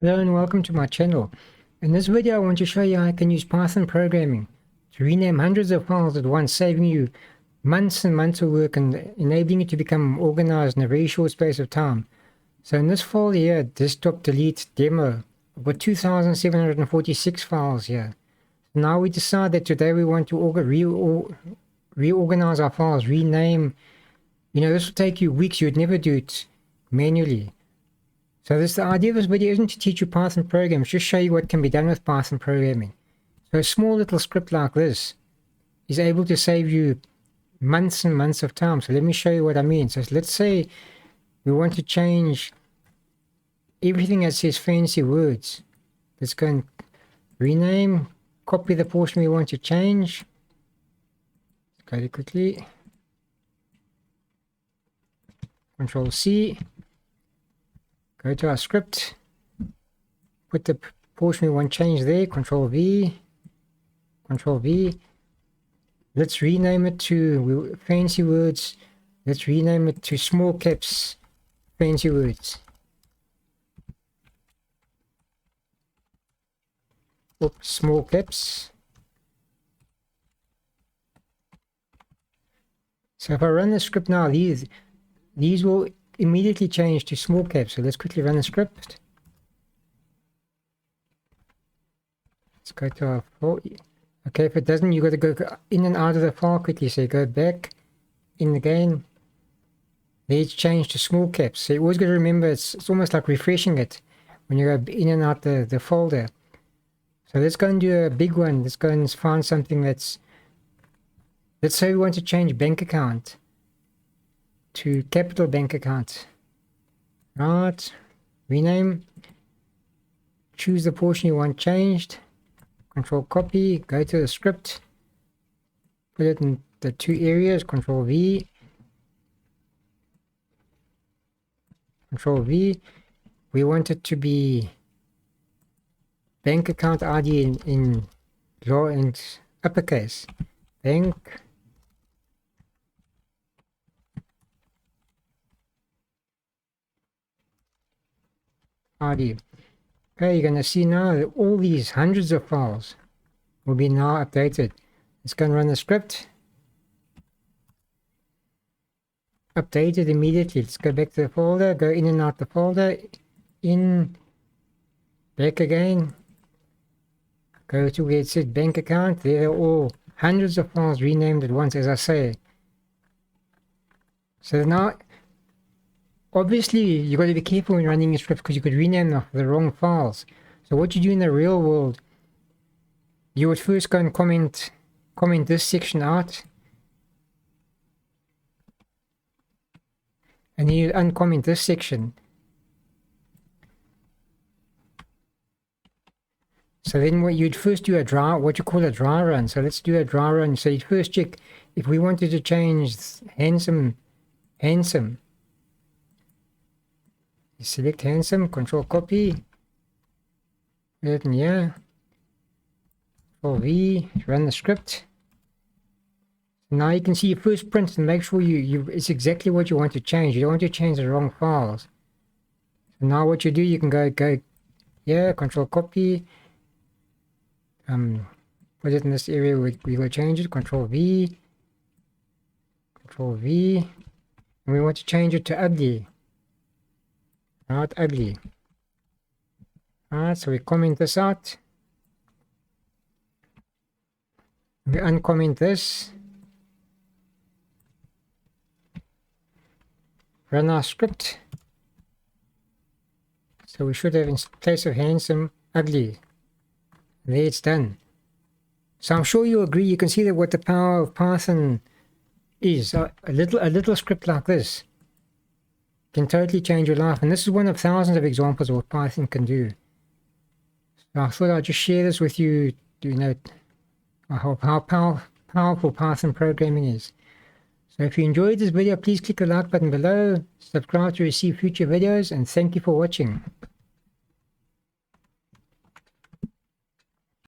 Hello and welcome to my channel. In this video I want to show you how I can use Python programming to rename hundreds of files at once, saving you months and months of work and enabling you to become organized in a very short space of time. So in this file here, desktop delete demo, I've got 2,746 files here. Now we decide that today we want to reorganize our files, rename. This will take you weeks. You'd never do it manually. So the idea of this video isn't to teach you Python programs, just show you what can be done with Python programming. So a small little script like this is able to save you months and months of time. So let me show you what I mean. So let's say we want to change everything that says fancy words. Let's go and rename, copy the portion we want to change. Let's go to quickly. Control C. Go to our script, put the portion we want changed there, Control V. Let's rename it to fancy words. Let's rename it to small caps fancy words. Oops, small caps. So if I run the script now, these will immediately change to small caps. So let's quickly run the script. Let's go to our file. Okay, if it doesn't, you got to go in and out of the file quickly. So you go back in again. There it's changed to small caps. So you always got to remember it's almost like refreshing it when you go in and out the folder. So let's go and do a big one. Let's go and find something that's, let's say we want to change bank account to Capital Bank account. Right, rename, choose the portion you want changed, Control copy, go to the script, put it in the two areas, Control V. We want it to be bank account ID in lower and uppercase, bank ID. Okay, you're going to see now that all these hundreds of files will be now updated. Let's go and run the script. Updated immediately. Let's go back to the folder, go in and out the folder, in, back again, go to where it says bank account. There are all hundreds of files renamed at once, as I say. So now obviously, you got to be careful when running your scripts because you could rename the wrong files. So what you do in the real world, you would first go and comment this section out, and then you uncomment this section. So then what you'd first do what you call a dry run. So let's do a dry run. So you'd first check if we wanted to change handsome. Select handsome, Control copy, put it in here, Control V, run the script. Now you can see your first print and make sure it's exactly what you want to change. You don't want to change the wrong files. So now what you do, you can go here, Control copy, put it in this area where we will change it, Control V, and we want to change it to ugly. Not ugly. Alright, so we comment this out. We uncomment this. Run our script. So we should have in place of handsome, ugly. There it's done. So I'm sure you agree. You can see that what the power of Python is. A little script like this can totally change your life, and this is one of thousands of examples of what Python can do. So I thought I'd just share this with you, how powerful Python programming is. So if you enjoyed this video, please click the like button below, subscribe to receive future videos, and thank you for watching.